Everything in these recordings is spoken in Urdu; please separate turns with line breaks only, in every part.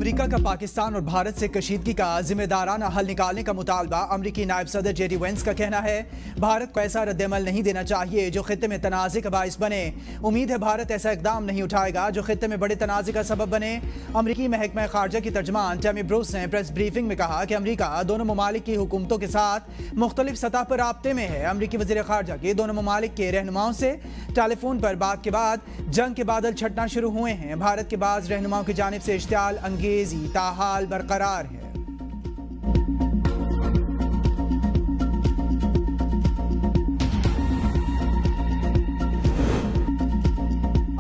امریکہ کا پاکستان اور بھارت سے کشیدگی کا ذمہ دارانہ حل نکالنے کا مطالبہ۔ امریکی نائب صدر جے ڈی وینس کا کہنا ہے بھارت کو ایسا رد عمل نہیں دینا چاہیے جو خطے میں تنازع کا باعث بنے۔ امید ہے بھارت ایسا اقدام نہیں اٹھائے گا جو خطے میں بڑے تنازع کا سبب بنے۔ امریکی محکمہ خارجہ کی ترجمان ٹیمی بروس نے پریس بریفنگ میں کہا کہ امریکہ دونوں ممالک کی حکومتوں کے ساتھ مختلف سطح پر رابطے میں ہے۔ امریکی وزیر خارجہ کے دونوں ممالک کے رہنماؤں سے ٹیلی فون پر بات کے بعد جنگ کے بادل چھٹنا شروع ہوئے ہیں۔ بھارت کے بعض رہنماؤں کی جانب سے اشتعال انگیزی تاحال برقرار ہے۔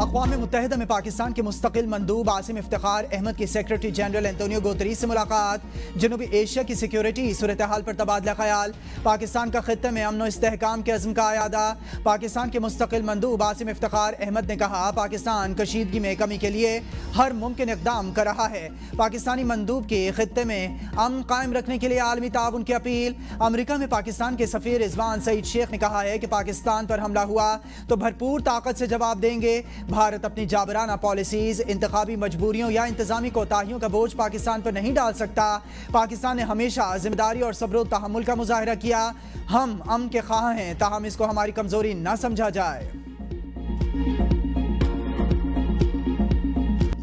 اقوام متحدہ میں پاکستان کے مستقل مندوب عاصم افتخار احمد کی سیکرٹری جنرل انتونیو گوتریس سے ملاقات۔ جنوبی ایشیا کی سیکیورٹی صورتحال پر تبادلہ خیال۔ پاکستان کا خطے میں امن و استحکام کے عزم کا اعادہ۔ پاکستان کے مستقل مندوب عاصم افتخار احمد نے کہا پاکستان کشیدگی میں کمی کے لیے ہر ممکن اقدام کر رہا ہے۔ پاکستانی مندوب کی خطے میں امن قائم رکھنے کے لیے عالمی تعاون کی اپیل۔ امریکہ میں پاکستان کے سفیر رضوان سعید شیخ نے کہا ہے کہ پاکستان پر حملہ ہوا تو بھرپور طاقت سے جواب دیں گے۔ بھارت اپنی جابرانہ پالیسیز، انتخابی مجبوریوں یا انتظامی کوتاہیوں کا بوجھ پاکستان پر نہیں ڈال سکتا۔ پاکستان نے ہمیشہ ذمہ داری اور صبر و تحمل کا مظاہرہ کیا۔ ہم امن کے خواہاں ہیں تاہم اس کو ہماری کمزوری نہ سمجھا جائے۔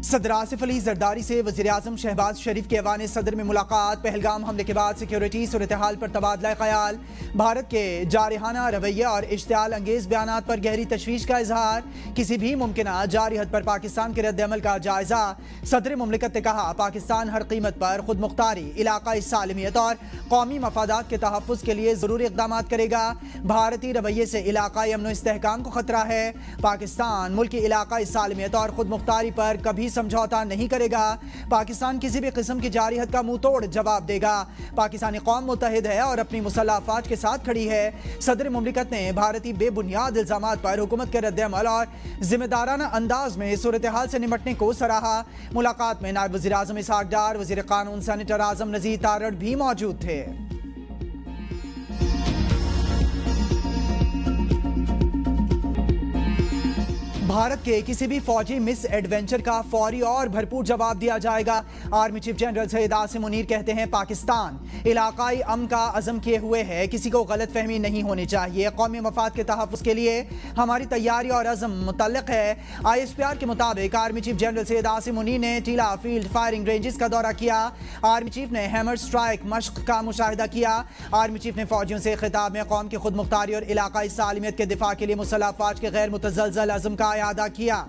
صدر آصف علی زرداری سے وزیراعظم شہباز شریف کے ایوان صدر میں ملاقات۔ پہلگام حملے کے بعد سیکیورٹی صورتحال پر تبادلہ خیال۔ بھارت کے جارحانہ رویے اور اشتعال انگیز بیانات پر گہری تشویش کا اظہار۔ کسی بھی ممکنہ جاری حد پر پاکستان کے رد عمل کا جائزہ۔ صدر مملکت نے کہا پاکستان ہر قیمت پر خود مختاری، علاقائی سالمیت اور قومی مفادات کے تحفظ کے لیے ضروری اقدامات کرے گا۔ بھارتی رویے سے علاقائی امن و استحکام کو خطرہ ہے۔ پاکستان ملک کی علاقائی سالمیت اور خود مختاری پر کبھی سمجھوتا نہیں کرے گا۔ پاکستان کسی بھی قسم کی جاری حد کا منہ توڑ جواب دے گا۔ پاکستانی قوم متحد ہے اور اپنی مسلح افواج کے ساتھ کھڑی ہے۔ صدر مملکت نے بھارتی بے بنیاد الزامات پر حکومت کے رد عمل اور ذمہ دارانہ انداز میں صورتحال سے نمٹنے کو سراہا۔ ملاقات میں نائب وزیر اعظم اسحاق ڈار، وزیر قانون سینیٹر اعظم نذیر تارڑ بھی موجود تھے۔ بھارت کے کسی بھی فوجی مس ایڈونچر کا فوری اور بھرپور جواب دیا جائے گا۔ Army chief general Syed Asim Munir کہتے ہیں پاکستان علاقائی امن کا عزم کیے ہوئے ہے، کسی کو غلط فہمی نہیں ہونی چاہیے۔ قومی مفاد کے تحفظ کے لیے ہماری تیاری اور عزم متعلق ہے۔ آئی ایس پی آر کے مطابق army chief general Syed Asim Munir نے ٹیلا فیلڈ فائرنگ رینجز کا دورہ کیا۔ آرمی چیف نے ہیمر سٹرائک مشق کا مشاہدہ کیا۔ آرمی چیف نے فوجیوں سے خطاب میں قوم کی خود مختاری اور علاقائی سالمیت کے دفاع کے لیے مسلح افواج کے غیر متزلزل عزم کا اعادہ کیا۔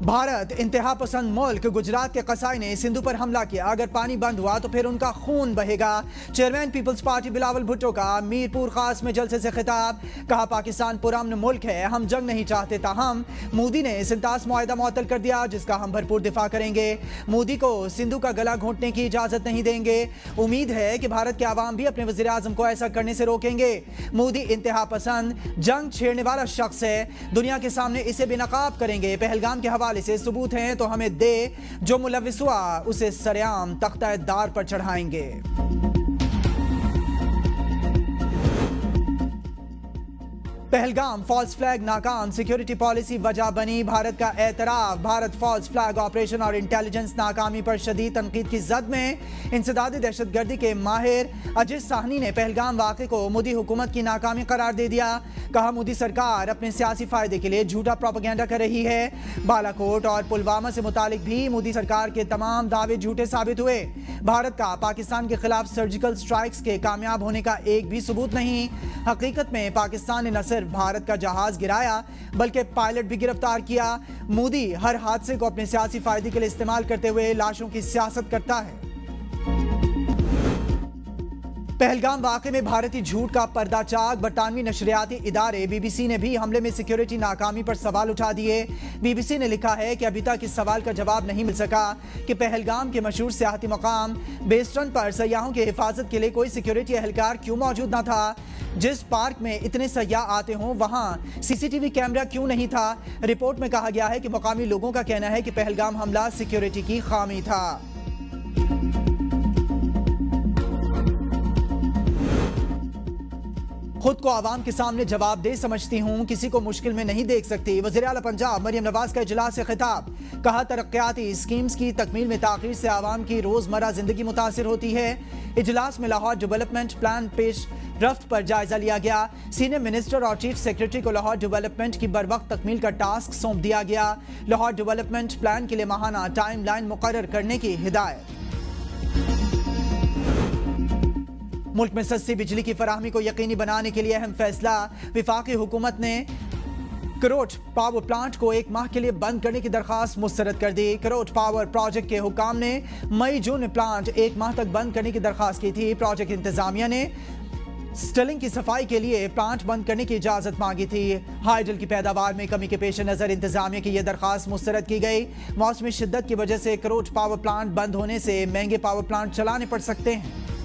بھارت انتہا پسند ملک گجرات کے قصائی نے سندھو پر حملہ کیا۔ اگر پانی بند ہوا تو پھر ان کا خون بہے گا۔ چیئرمین پیپلز پارٹی بلاول بھٹو کا میرپور خاص میں جلسے سے خطاب۔ کہا پاکستان پرامن ملک ہے، ہم جنگ نہیں چاہتے، تاہم مودی نے سنتاس معاہدہ معطل کر دیا جس کا ہم بھرپور دفاع کریں گے۔ مودی کو سندھو کا گلا گھونٹنے کی اجازت نہیں دیں گے۔ امید ہے کہ بھارت کے عوام بھی اپنے وزیر اعظم کو ایسا کرنے سے روکیں گے۔ مودی انتہا پسند جنگ چھیڑنے والا شخص ہے، دنیا کے سامنے اسے بے نقاب کریں گے۔ پہلگام کے حوالے سے ثبوت ہیں تو ہمیں دے، جو ملوث ہوا اسے سرعام تختہ دار پر چڑھائیں گے۔ پہلگام فالس فلیگ ناکام، سیکیورٹی پالیسی وجہ بنی۔ بھارت کا اعتراف، بھارت فالس فلیگ آپریشن اور انٹیلیجنس ناکامی پر شدید تنقید کی زد میں۔ انسدادی دہشت گردی کے ماہر اجے ساہنی نے پہلگام واقعے کو مودی حکومت کی ناکامی قرار دے دیا۔ کہا مودی سرکار اپنے سیاسی فائدے کے لیے جھوٹا پروپیگنڈا کر رہی ہے۔ بالاکوٹ اور پلوامہ سے متعلق بھی مودی سرکار کے تمام دعوے جھوٹے ثابت ہوئے۔ بھارت کا پاکستان کے خلاف سرجیکل سٹرائکس کے کامیاب ہونے کا ایک بھی ثبوت نہیں۔ حقیقت میں پاکستان نے نہ صرف بھارت کا جہاز گرایا بلکہ پائلٹ بھی گرفتار کیا۔ مودی ہر حادثے کو اپنے سیاسی فائدے کے لیے استعمال کرتے ہوئے لاشوں کی سیاست کرتا ہے۔ پہلگام واقعے میں بھارتی جھوٹ کا پردہ چاک، برطانوی نشریاتی ادارے بی بی سی نے بھی حملے میں سیکیورٹی ناکامی پر سوال اٹھا دیے۔ بی بی سی نے لکھا ہے کہ ابھی تک اس سوال کا جواب نہیں مل سکا کہ پہلگام کے مشہور سیاحتی مقام بیسٹرن پر سیاحوں کی حفاظت کے لیے کوئی سیکیورٹی اہلکار کیوں موجود نہ تھا۔ جس پارک میں اتنے سیاح آتے ہوں وہاں سی سی ٹی وی کیمرہ کیوں نہیں تھا۔ رپورٹ میں کہا گیا ہے کہ مقامی لوگوں کا کہنا ہے کہ پہلگام حملہ سیکیورٹی کی خامی تھا۔ خود کو عوام کے سامنے جواب دہ سمجھتی ہوں، کسی کو مشکل میں نہیں دیکھ سکتی۔ وزیر اعلیٰ پنجاب مریم نواز کا اجلاس سے خطاب، کہا ترقیاتی اسکیمز کی تکمیل میں تاخیر سے عوام کی روزمرہ زندگی متاثر ہوتی ہے۔ اجلاس میں لاہور ڈیولپمنٹ پلان پیش رفت پر جائزہ لیا گیا۔ سینئر منسٹر اور چیف سیکرٹری کو لاہور ڈیولپمنٹ کی بروقت تکمیل کا ٹاسک سونپ دیا گیا۔ لاہور ڈیولپمنٹ پلان کے لیے ماہانہ ٹائم لائن مقرر کرنے کی ہدایت۔ ملک میں سستی بجلی کی فراہمی کو یقینی بنانے کے لیے اہم فیصلہ، وفاقی حکومت نے کروٹ پاور پلانٹ کو 1 ماہ کے لیے بند کرنے کی درخواست مسترد کر دی۔ کروٹ پاور پروجیکٹ کے حکام نے مئی جون میں پلانٹ 1 ماہ تک بند کرنے کی درخواست کی تھی۔ پروجیکٹ انتظامیہ نے سٹلنگ کی صفائی کے لیے پلانٹ بند کرنے کی اجازت مانگی تھی۔ ہائیڈل کی پیداوار میں کمی کے پیش نظر انتظامیہ کی یہ درخواست مسترد کی گئی۔ موسمی شدت کی وجہ سے کروٹ پاور پلانٹ بند ہونے سے مہنگے پاور پلانٹ چلانے پڑ سکتے ہیں۔